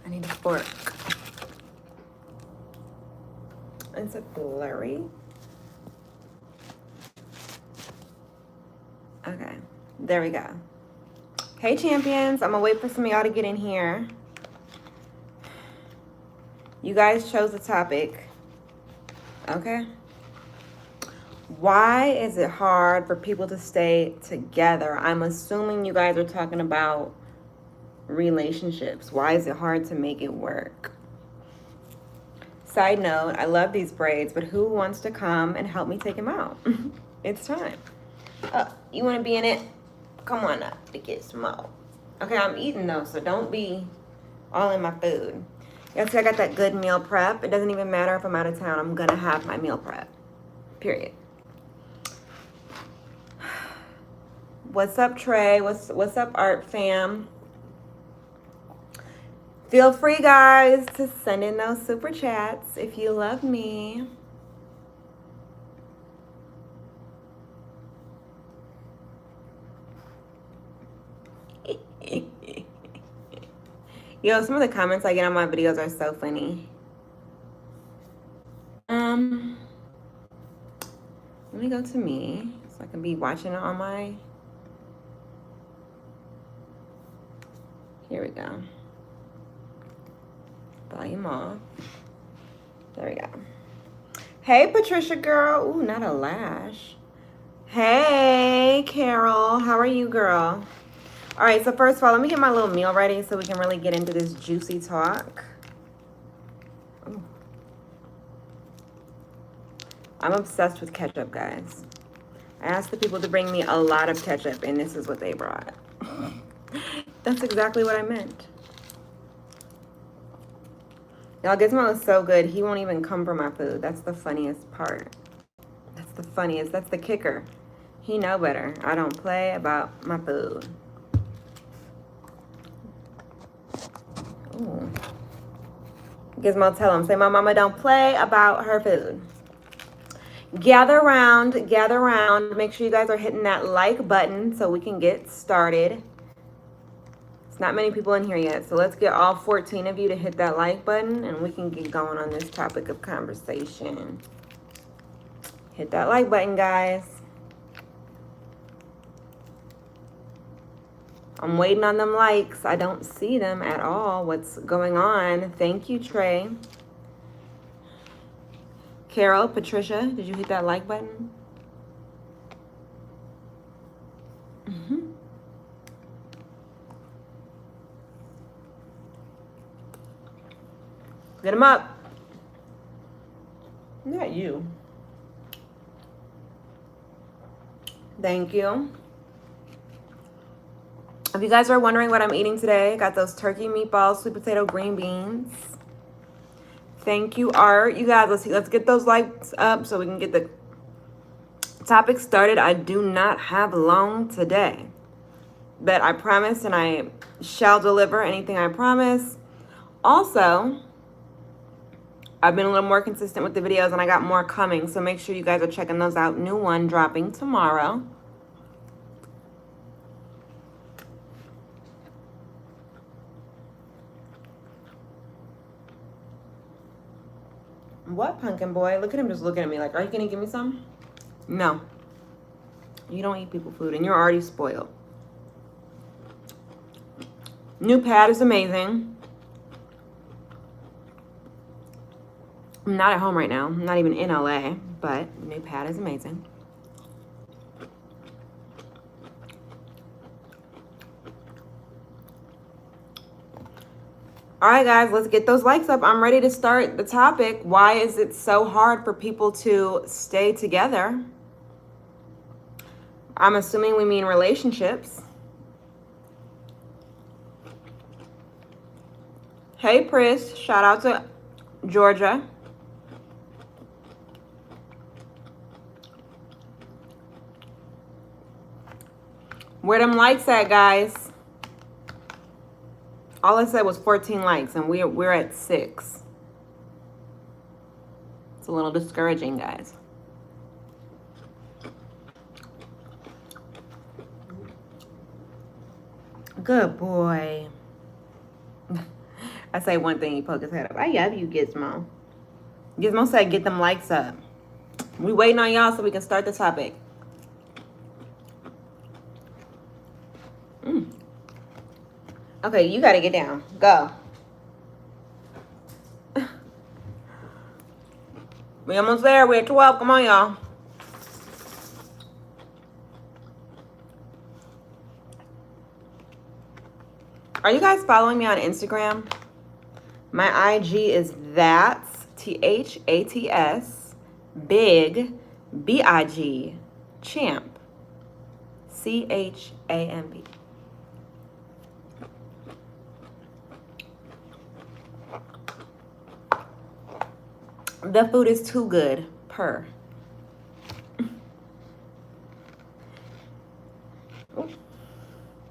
I need a fork. Is it blurry? Okay, there we go. Hey champions, I'm gonna wait for some of y'all to get in here. You guys chose the topic, okay? Why is it hard for people to stay together? I'm assuming you guys are talking about relationships. Why is it hard to make it work? Side note, I love these braids, but who wants to come and help me take them out? It's time. You want to be in it? Come on up to get smoked. Okay, I'm eating though, so don't be all in my food. Yeah, see, I got that good meal prep. It doesn't even matter if I'm out of town. I'm gonna have my meal prep. Period. What's up, Trey? What's up, Art Fam? Feel free, guys, to send in those super chats if you love me. Yo, some of the comments I get on my videos are so funny. Let me go to me so I can be watching it on my... Here we go. Volume off. There we go. Hey, Patricia girl. Ooh, not a lash. Hey, Carol. How are you, girl? All right, so first of all, let me get my little meal ready so we can really get into this juicy talk. Ooh. I'm obsessed with ketchup, guys. I asked the people to bring me a lot of ketchup, and this is what they brought. That's exactly what I meant. Y'all, Gizmo is so good, he won't even come for my food. That's the funniest part. That's the funniest. That's the kicker. He know better. I don't play about my food. Ooh. Gizmo, tell him. Say, my mama don't play about her food. Gather around. Gather around. Make sure you guys are hitting that like button so we can get started. It's not many people in here yet, so let's get all 14 of you to hit that like button and we can get going on this topic of conversation. Hit that like button, guys. I'm waiting on them likes. I don't see them at all. What's going on? Thank you, Trey. Carol, Patricia, did you hit that like button? Get them up. Not you. Thank you. If you guys are wondering what I'm eating today, I got those turkey meatballs, sweet potato, green beans. Thank you, Art. You guys, let's get those likes up so we can get the topic started. I do not have long today, but I promise and I shall deliver anything I promise. Also, I've been a little more consistent with the videos and I got more coming, so make sure you guys are checking those out. New one dropping tomorrow. What, pumpkin boy? Look at him just looking at me like, are you gonna give me some? No. You don't eat people food and you're already spoiled. New pad is amazing. I'm not at home right now. I'm not even in LA, but new pad is amazing. All right, guys, let's get those likes up. I'm ready to start the topic. Why is it so hard for people to stay together? I'm assuming we mean relationships. Hey, Pris. Shout out to Georgia. Where them likes at, guys? All I said was 14 likes, and we're at 6. It's a little discouraging, guys. Good boy. I say one thing, he poke his head up. I love you, Gizmo. Gizmo said get them likes up. We waiting on y'all so we can start the topic. Okay, you gotta get down. Go. We almost there. We're at 12. Come on, y'all. Are you guys following me on Instagram? My IG is that's THATS big BIG champ CHAMP. The food is too good. Purr.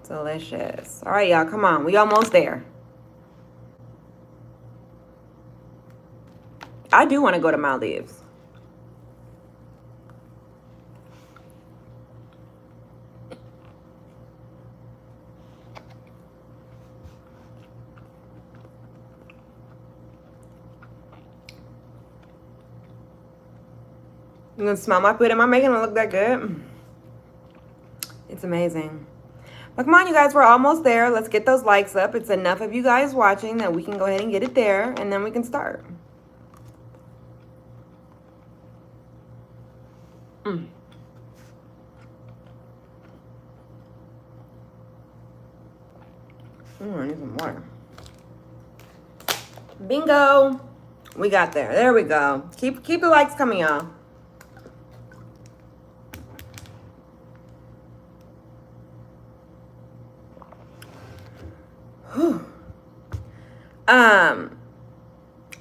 Delicious. All right, y'all, come on. We almost there. I do want to go to Maldives. You gonna smell my food? Am I making it look that good? It's amazing. But come on, you guys, we're almost there. Let's get those likes up. It's enough of you guys watching that we can go ahead and get it there, and then we can start. I need some water. Bingo. We got there. There we go. Keep the likes coming, y'all.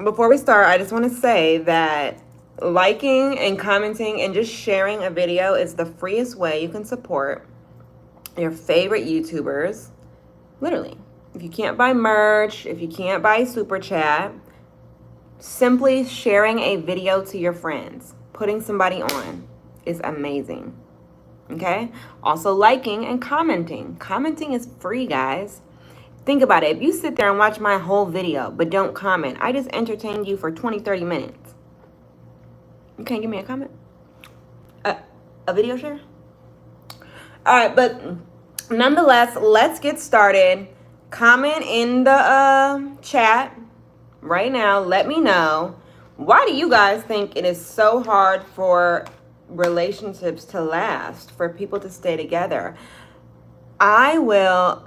Before we start, I just want to say that liking and commenting and just sharing a video is the freest way you can support your favorite YouTubers. Literally. If you can't buy merch, if you can't buy super chat, simply sharing a video to your friends, putting somebody on is amazing. Okay? Also liking and commenting. Commenting is free, guys. Think about it. If you sit there and watch my whole video but don't comment, I just entertained you for 20, 30 minutes. You can't give me a comment? A video share? All right, but nonetheless, let's get started. Comment in the chat right now. Let me know. Why do you guys think it is so hard for relationships to last, for people to stay together? I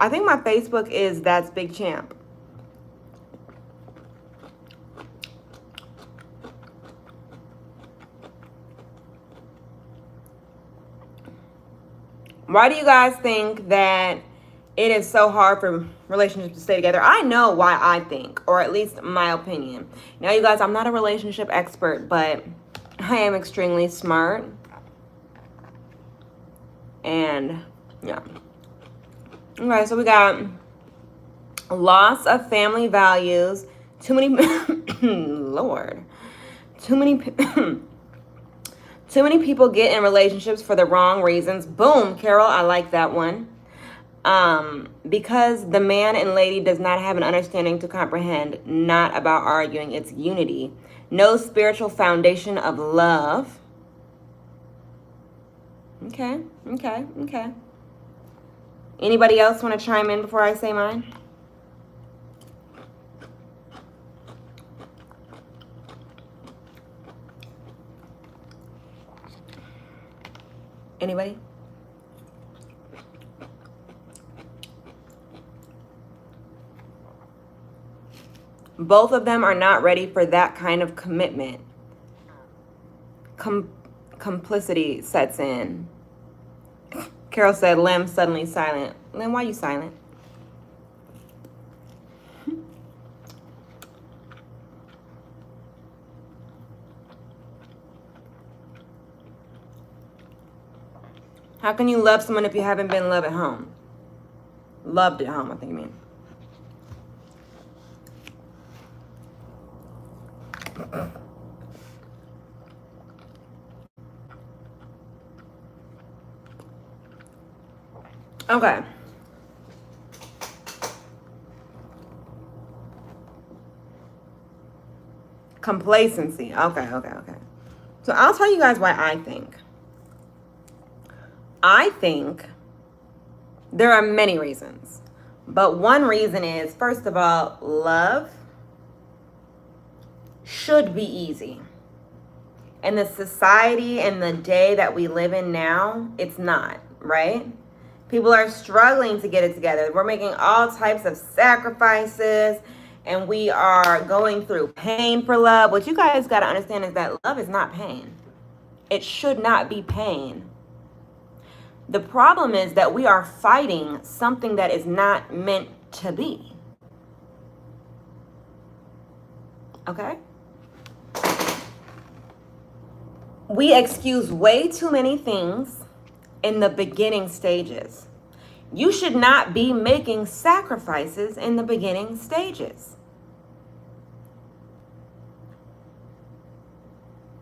think my Facebook is That's Big Champ. Why do you guys think that it is so hard for relationships to stay together? I know why I think, or at least my opinion. Now, you guys, I'm not a relationship expert, but I am extremely smart. And, yeah. Okay, so we got loss of family values, too many, Lord, too many people get in relationships for the wrong reasons. Boom, Carol, I like that one. Because the man and lady does not have an understanding to comprehend, not about arguing, it's unity. No spiritual foundation of love. Okay. Anybody else want to chime in before I say mine? Anybody? Both of them are not ready for that kind of commitment. Complicity sets in. Carol said, Lim suddenly silent. Lim, why are you silent? How can you love someone if you haven't been loved at home? Loved at home, I think you mean. Okay. Complacency. Okay. So I'll tell you guys why I think. I think there are many reasons. But one reason is, first of all, love should be easy. In the society and the day that we live in now, it's not, right? People are struggling to get it together. We're making all types of sacrifices and we are going through pain for love. What you guys got to understand is that love is not pain. It should not be pain. The problem is that we are fighting something that is not meant to be. Okay? We excuse way too many things in the beginning stages. You should not be making sacrifices in the beginning stages.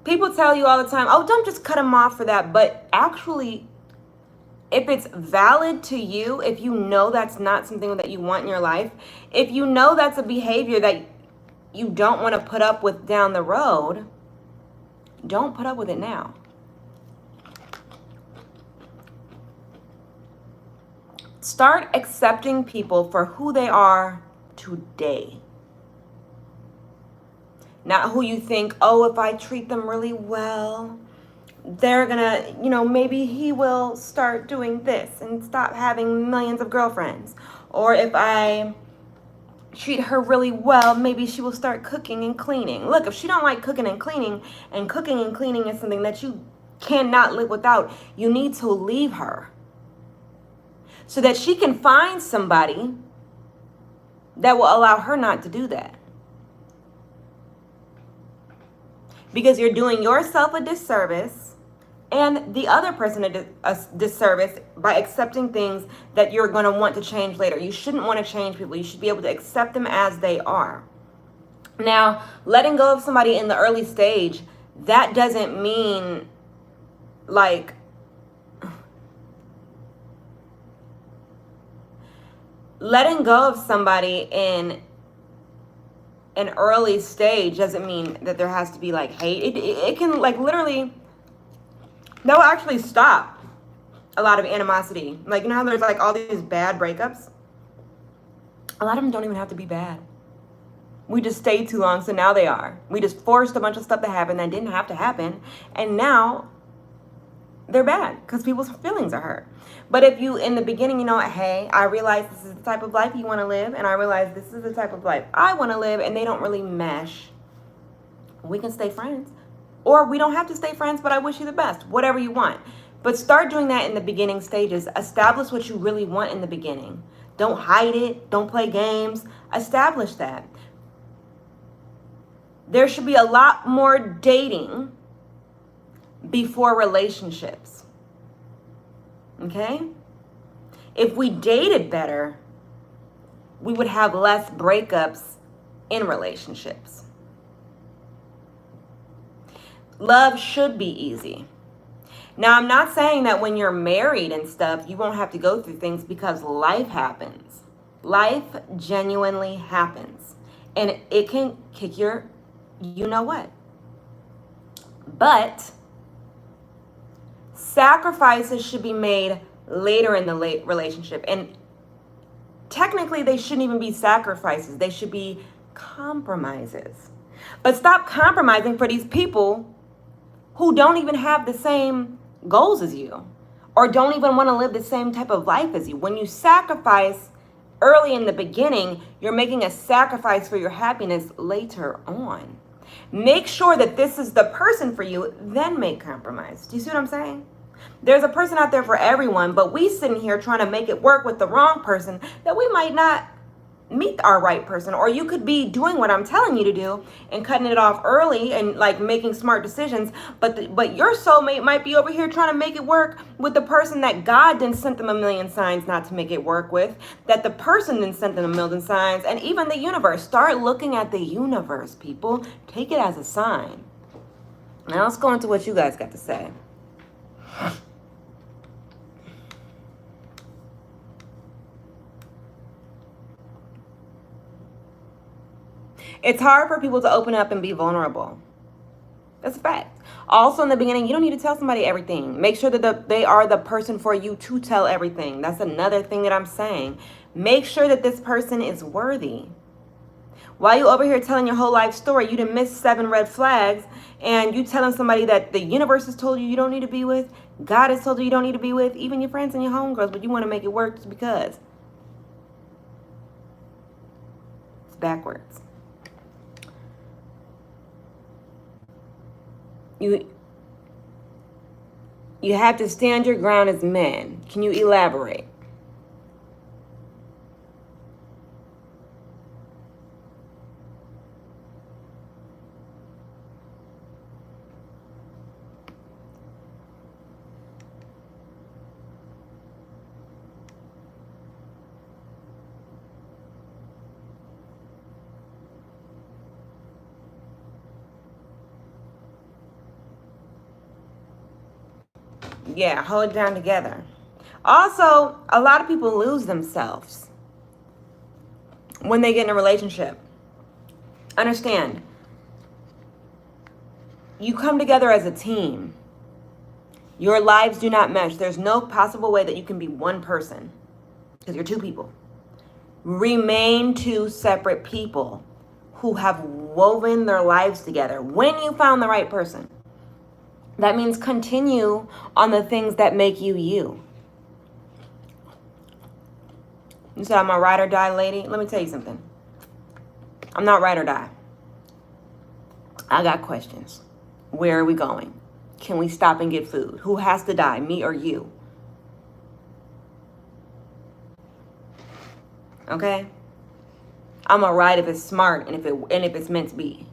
People tell you all the time, oh, don't just cut them off for that. But actually, if it's valid to you, if you know that's not something that you want in your life, if you know that's a behavior that you don't want to put up with down the road, don't put up with it now. Start accepting people for who they are today. Not who you think, oh, if I treat them really well, they're gonna, maybe he will start doing this and stop having millions of girlfriends. Or if I treat her really well, maybe she will start cooking and cleaning. Look, if she don't like cooking and cleaning is something that you cannot live without, you need to leave her so that she can find somebody that will allow her not to do that. Because you're doing yourself a disservice and the other person a disservice by accepting things that you're going to want to change later. You shouldn't want to change people. You should be able to accept them as they are. Now, letting go of somebody in the early stage, that doesn't mean like letting go of somebody in an early stage doesn't mean that there has to be like hate. It can like literally, that will actually stop a lot of animosity. Like, how there's like all these bad breakups? A lot of them don't even have to be bad. We just stayed too long, so now they are. We just forced a bunch of stuff to happen that didn't have to happen, and now they're bad because people's feelings are hurt. But if you, in the beginning, hey, I realize this is the type of life you want to live, and I realize this is the type of life I want to live, and they don't really mesh, we can stay friends. Or we don't have to stay friends, but I wish you the best, whatever you want. But start doing that in the beginning stages. Establish what you really want in the beginning. Don't hide it. Don't play games. Establish that. There should be a lot more dating before relationships. Okay? If we dated better, we would have less breakups in relationships. Love should be easy. Now, I'm not saying that when you're married and stuff, you won't have to go through things, because life happens. Life genuinely happens. And it can kick your you-know-what. But sacrifices should be made later in the relationship. And technically, they shouldn't even be sacrifices. They should be compromises. But stop compromising for these people who don't even have the same goals as you, or don't even want to live the same type of life as you. When you sacrifice early in the beginning, you're making a sacrifice for your happiness later on. Make sure that this is the person for you, then make compromise. Do you see what I'm saying? There's a person out there for everyone, but we sitting here trying to make it work with the wrong person that we might not meet our right person. Or you could be doing what I'm telling you to do and cutting it off early and like making smart decisions, but your soulmate might be over here trying to make it work with the person that God didn't send them a million signs not to make it work with, that the person didn't send them a million signs, and even the universe. Start looking at the universe, people. Take it as a sign. Now let's go into what you guys got to say. It's hard for people to open up and be vulnerable. That's a fact. Also, in the beginning, you don't need to tell somebody everything. Make sure that they are the person for you to tell everything. That's another thing that I'm saying. Make sure that this person is worthy. While you over here telling your whole life story, you done missed 7 red flags, and you telling somebody that the universe has told you you don't need to be with, God has told you you don't need to be with, even your friends and your homegirls, but you want to make it work just because. It's backwards. You have to stand your ground as men. Can you elaborate? Yeah, hold it down together. Also, a lot of people lose themselves when they get in a relationship. Understand, you come together as a team. Your lives do not mesh. There's no possible way that you can be one person because you're 2 people. Remain 2 separate people who have woven their lives together when you found the right person. That means continue on the things that make you you. You said I'm a ride or die lady? Let me tell you something. I'm not ride or die. I got questions. Where are we going? Can we stop and get food? Who has to die, me or you? Okay? I'm a ride if it's smart and if it's meant to be.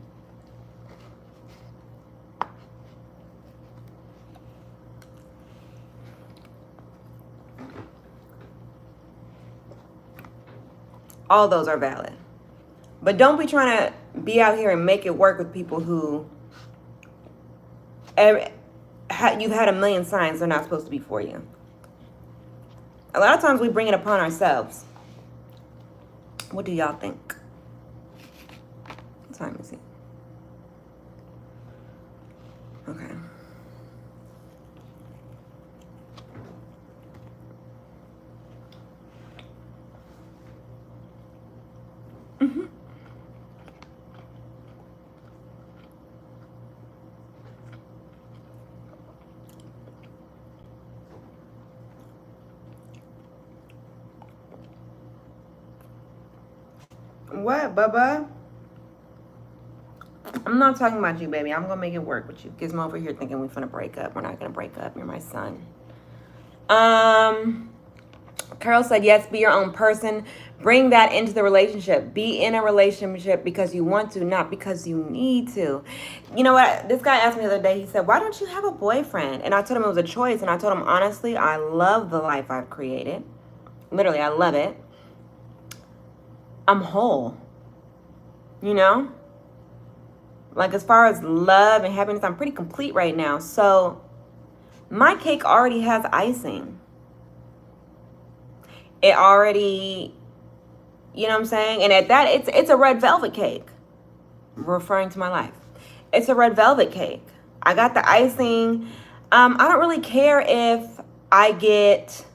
All those are valid. But don't be trying to be out here and make it work with people who you've had a million signs they're not supposed to be for you. A lot of times we bring it upon ourselves. What do y'all think? What time is it? Okay. What, Bubba? I'm not talking about you, baby. I'm gonna make it work with you. Gizmo over here thinking we're finna break up. We're not gonna break up. You're my son. Carol said, yes, be your own person. Bring that into the relationship. Be in a relationship because you want to, not because you need to. You know what? This guy asked me the other day, he said, why don't you have a boyfriend? And I told him it was a choice. And I told him, honestly, I love the life I've created. Literally, I love it. I'm whole. You know? Like, as far as love and happiness, I'm pretty complete right now. So my cake already has icing. It already, you know what I'm saying? And at that, it's a red velvet cake. I'm referring to my life. It's a red velvet cake. I got the icing. I don't really care if I get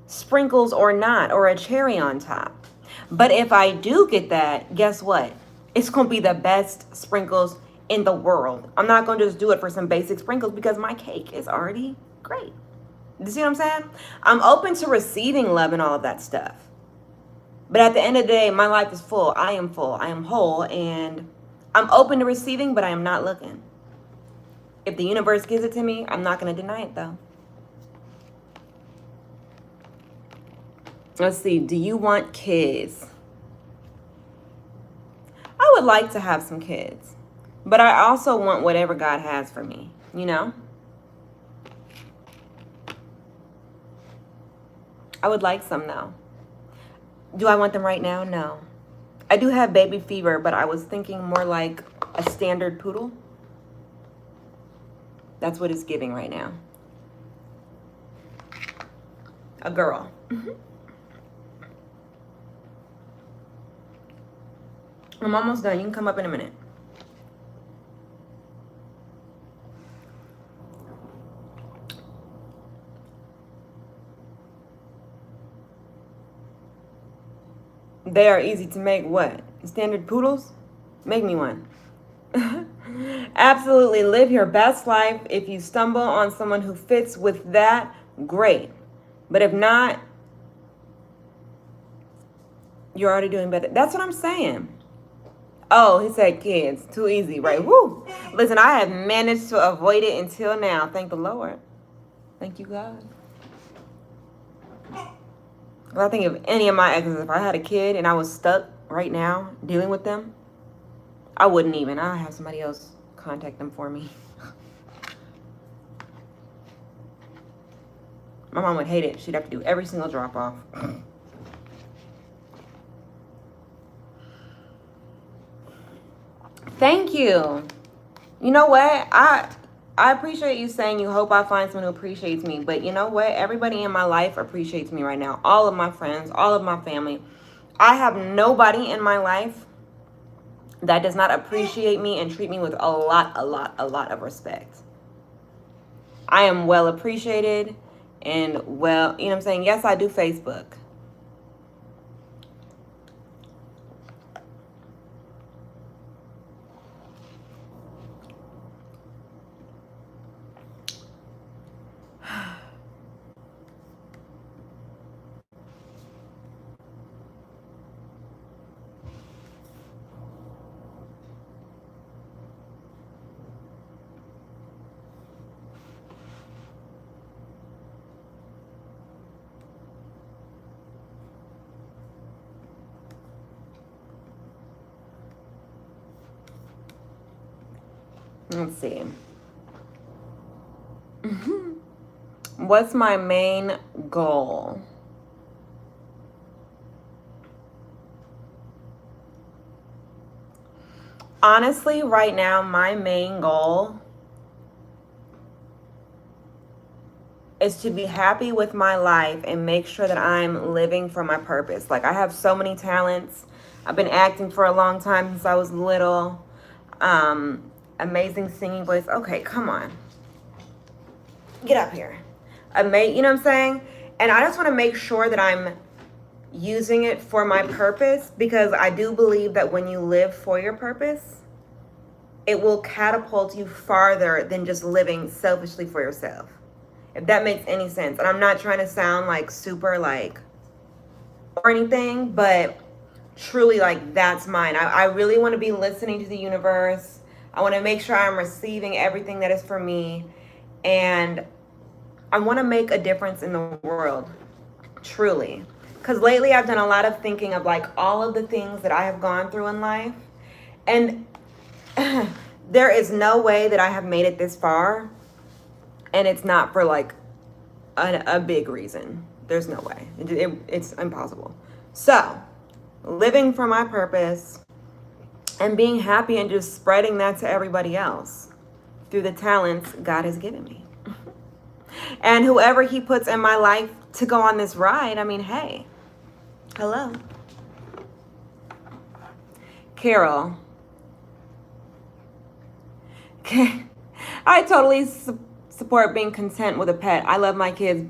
sprinkles or not, or a cherry on top. But if I do get that, guess what? It's going to be the best sprinkles in the world. I'm not going to just do it for some basic sprinkles because my cake is already great. You see what I'm saying? I'm open to receiving love and all of that stuff. But at the end of the day, my life is full. I am full. I am whole. And I'm open to receiving, but I am not looking. If the universe gives it to me, I'm not going to deny it, though. Let's see. Do you want kids? I would like to have some kids. But I also want whatever God has for me, you know? I would like some, though. Do I want them right now? No. I do have baby fever, but I was thinking more like a standard poodle. That's what it's giving right now. A girl. I'm almost done. You can come up in a minute. They are easy to make. What? Standard poodles? Make me one. Absolutely. Live your best life. If you stumble on someone who fits with that, great. But if not, you're already doing better. That's what I'm saying. Oh, he said kids. Too easy, right? Woo. Listen, I have managed to avoid it until now. Thank the Lord. Thank you, God. Well, I think of any of my exes, if I had a kid and I was stuck right now dealing with them, I wouldn't even. I'd have somebody else contact them for me. My mom would hate it. She'd have to do every single drop off. Thank you. You know what? I appreciate you saying you hope I find someone who appreciates me. But you know what? Everybody in my life appreciates me right now. All of my friends, all of my family. I have nobody in my life that does not appreciate me and treat me with a lot of respect. I am well appreciated and well, you know what I'm saying? Yes, I do Facebook. Let's see. What's my main goal? Honestly, right now, my main goal is to be happy with my life and make sure that I'm living for my purpose. Like, I have so many talents. I've been acting for a long time since I was little. Amazing singing voice. Okay, come on. Get up here. You know what I'm saying? And I just want to make sure that I'm using it for my purpose, because I do believe that when you live for your purpose, it will catapult you farther than just living selfishly for yourself. If that makes any sense. And I'm not trying to sound like super like or anything, but truly, like, that's mine. I really want to be listening to the universe. I want to make sure I'm receiving everything that is for me. And I want to make a difference in the world, truly. Because lately I've done a lot of thinking of like all of the things that I have gone through in life. And there is no way that I have made it this far. And it's not for like a big reason. There's no way. It's impossible. So, living for my purpose and being happy and just spreading that to everybody else through the talents God has given me. And whoever he puts in my life to go on this ride, I mean, hey, hello. Carol. Okay. I totally support being content with a pet. I love my kids,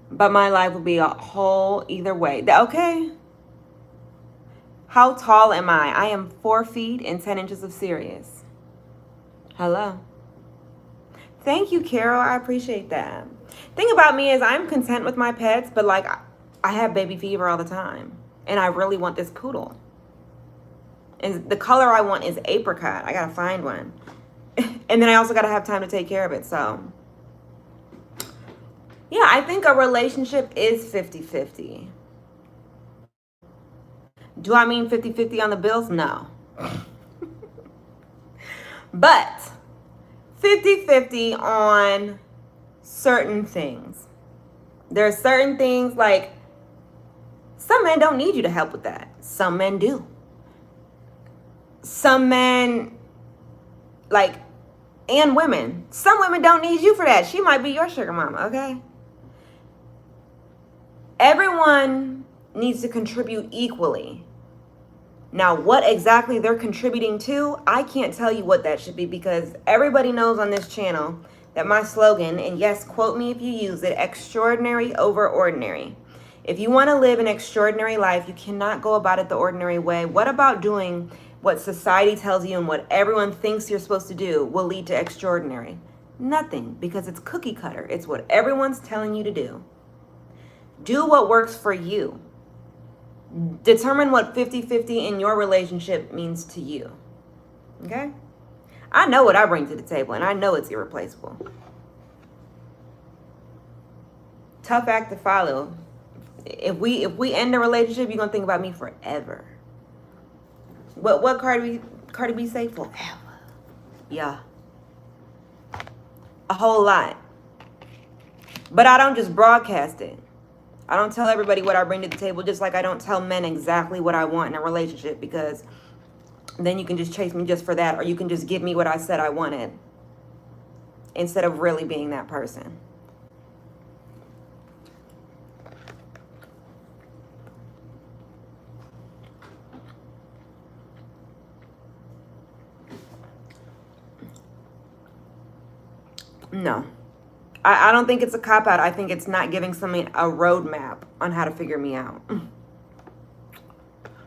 but my life will be a whole either way. Okay. How tall am I? I am 4 feet and 10 inches of serious. Hello. Thank you, Carol. I appreciate that. Thing about me is I'm content with my pets, but like I have baby fever all the time. And I really want this poodle. And the color I want is apricot. I gotta find one. And then I also gotta have time to take care of it. So yeah, I think a relationship is 50-50. Do I mean 50-50 on the bills? No. But 50-50 on certain things. There are certain things like some men don't need you to help with that. Some men do. Some men, like, and women. Some women don't need you for that. She might be your sugar mama, okay? Everyone needs to contribute equally. Now, what exactly they're contributing to, I can't tell you what that should be, because everybody knows on this channel that my slogan, and yes, quote me if you use it, extraordinary over ordinary. If you want to live an extraordinary life, you cannot go about it the ordinary way. What about doing what society tells you and what everyone thinks you're supposed to do will lead to extraordinary? Nothing, because it's cookie cutter. It's what everyone's telling you to do. Do what works for you. Determine what 50-50 in your relationship means to you. Okay? I know what I bring to the table, and I know it's irreplaceable. Tough act to follow. If we end a relationship, you're gonna think about me forever. What Cardi B say? Forever. Yeah. A whole lot. But I don't just broadcast it. I don't tell everybody what I bring to the table, just like I don't tell men exactly what I want in a relationship, because then you can just chase me just for that, or you can just give me what I said I wanted instead of really being that person. No. I don't think it's a cop-out. I think it's not giving somebody a roadmap on how to figure me out.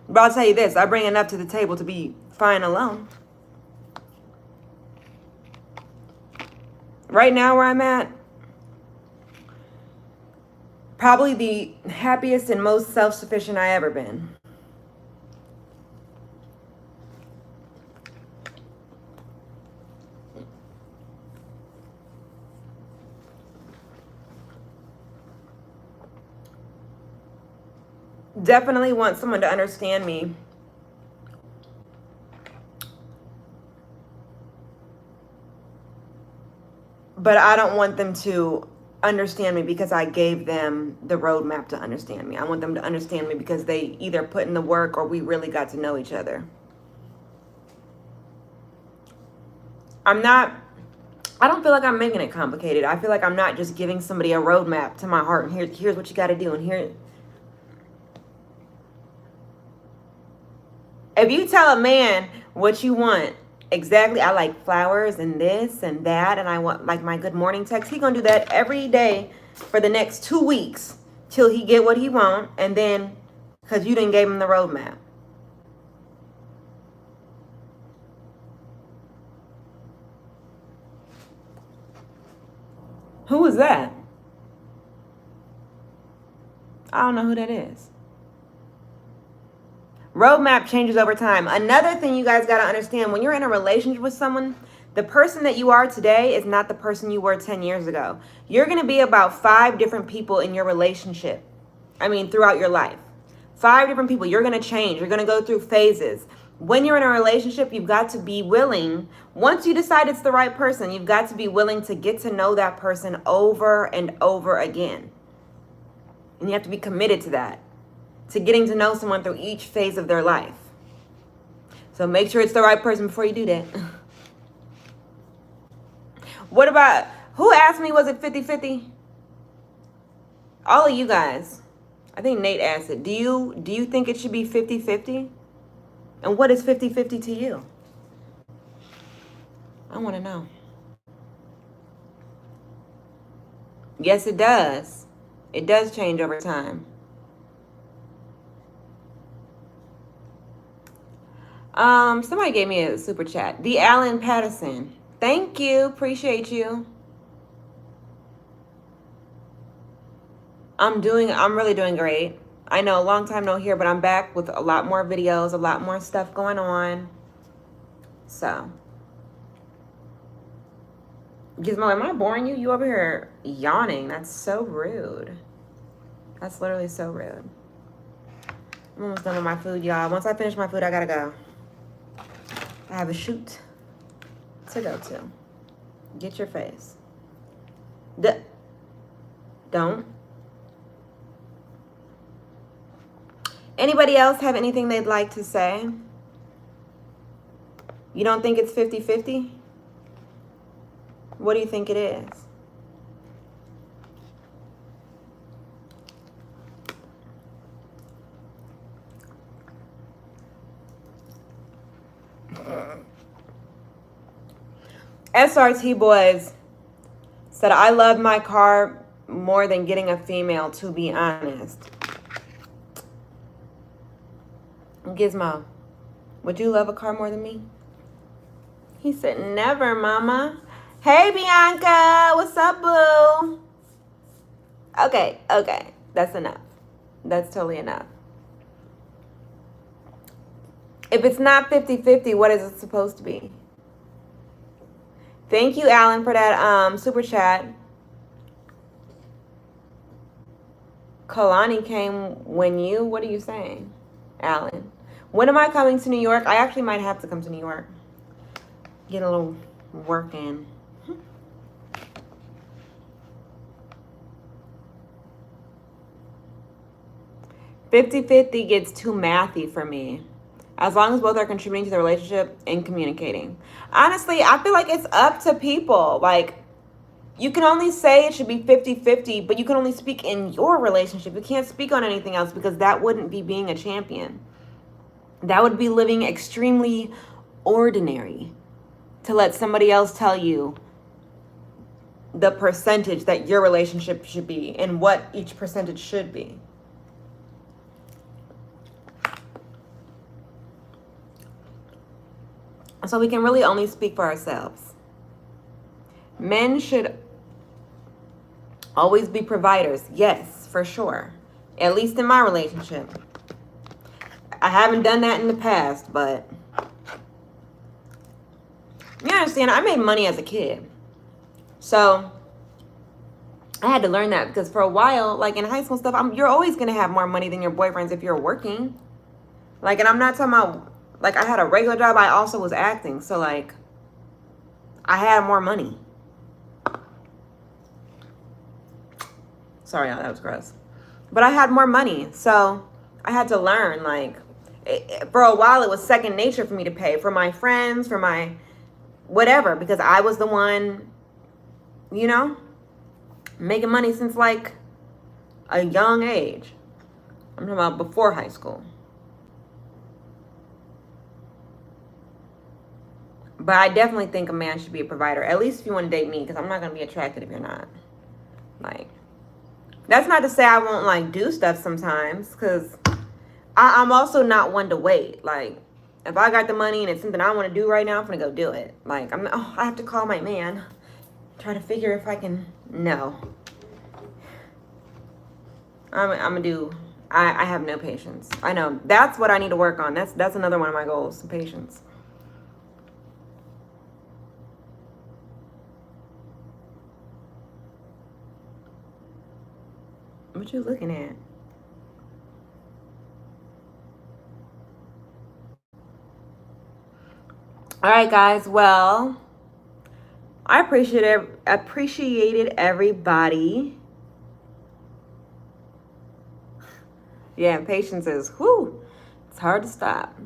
But I'll tell you this, I bring enough to the table to be fine alone. Right now where I'm at, probably the happiest and most self-sufficient I ever been. Definitely want someone to understand me. But I don't want them to understand me because I gave them the roadmap to understand me. I want them to understand me because they either put in the work or we really got to know each other. I don't feel like I'm making it complicated. I feel like I'm not just giving somebody a roadmap to my heart, and here's what you got to do, and here. If you tell a man what you want, exactly, I like flowers and this and that, and I want like my good morning text, he gonna do that every day for the next 2 weeks till he get what he want, and then because you didn't give him the roadmap. Who is that? I don't know who that is. Roadmap changes over time. Another thing you guys got to understand, when you're in a relationship with someone, the person that you are today is not the person you were 10 years ago. You're going to be about 5 different people in your relationship. Throughout your life. 5 different people. You're going to change. You're going to go through phases. When you're in a relationship, you've got to be willing, once you decide it's the right person, you've got to be willing to get to know that person over and over again. And you have to be committed to that. To getting to know someone through each phase of their life. So make sure it's the right person before you do that. What about, who asked me, was it 50-50? All of you guys. I think Nate asked it. Do you think it should be 50-50? And what is 50-50 to you? I want to know. Yes, it does. It does change over time. Somebody gave me a super chat. The Alan Patterson. Thank you. Appreciate you. I'm really doing great. I know, a long time no here, but I'm back with a lot more videos, a lot more stuff going on. So. Gizmo, am I boring you? You over here yawning. That's so rude. That's literally so rude. I'm almost done with my food, y'all. Once I finish my food, I gotta go. I have a shoot to go to. Get your face. Don't. Anybody else have anything they'd like to say? You don't think it's 50-50? What do you think it is? SRT Boys said, I love my car more than getting a female, to be honest. Gizmo, would you love a car more than me? He said, never, mama. Hey, Bianca. What's up, boo? Okay. That's enough. That's totally enough. If it's not 50-50, what is it supposed to be? Thank you, Alan, for that super chat. Kalani came when you... What are you saying, Alan? When am I coming to New York? I actually might have to come to New York. Get a little work in. 50-50 gets too mathy for me. As long as both are contributing to the relationship and communicating. Honestly, I feel like it's up to people. Like, you can only say it should be 50-50, but you can only speak in your relationship. You can't speak on anything else because that wouldn't be being a champion. That would be living extremely ordinary to let somebody else tell you the percentage that your relationship should be and what each percentage should be. So we can really only speak for ourselves. Men should always be providers. Yes, for sure. At least in my relationship. I haven't done that in the past, but you understand, I made money as a kid. So I had to learn that because for a while, like in high school stuff, you're always going to have more money than your boyfriends if you're working. Like, and I'm not talking about, like, I had a regular job. I also was acting. So, like, I had more money. Sorry, y'all, that was gross. But I had more money. So I had to learn, like, for a while it was second nature for me to pay for my friends, for my whatever, because I was the one, you know, making money since, like, a young age. I'm talking about before high school. But I definitely think a man should be a provider, at least if you want to date me, because I'm not going to be attracted if you're not. Like, that's not to say I won't, like, do stuff sometimes, because I'm also not one to wait. Like, if I got the money and it's something I want to do right now, I'm going to go do it. Like, I have to call my man, try to figure if I can. No. I'm going to do, I have no patience. I know. That's what I need to work on. That's another one of my goals, some patience. What you looking at? All right, guys. Well, I appreciated everybody. Yeah, patience is, whew, it's hard to stop.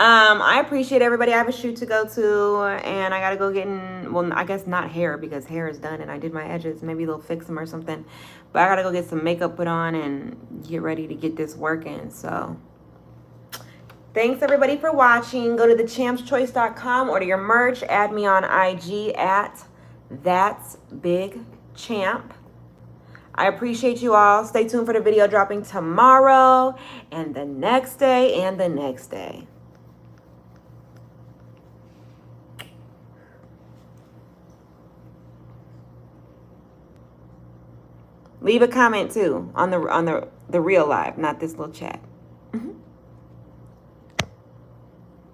I appreciate everybody. I have a shoot to go to, and I gotta go get in, well, I guess not hair, because hair is done and I did my edges. Maybe they'll fix them or something. But I gotta go get some makeup put on and get ready to get this working. So thanks everybody for watching. Go to thechampschoice.com, order your merch, add me on IG at That's Big Champ. I appreciate you all. Stay tuned for the video dropping tomorrow and the next day and the next day. Leave a comment too on the real live, not this little chat.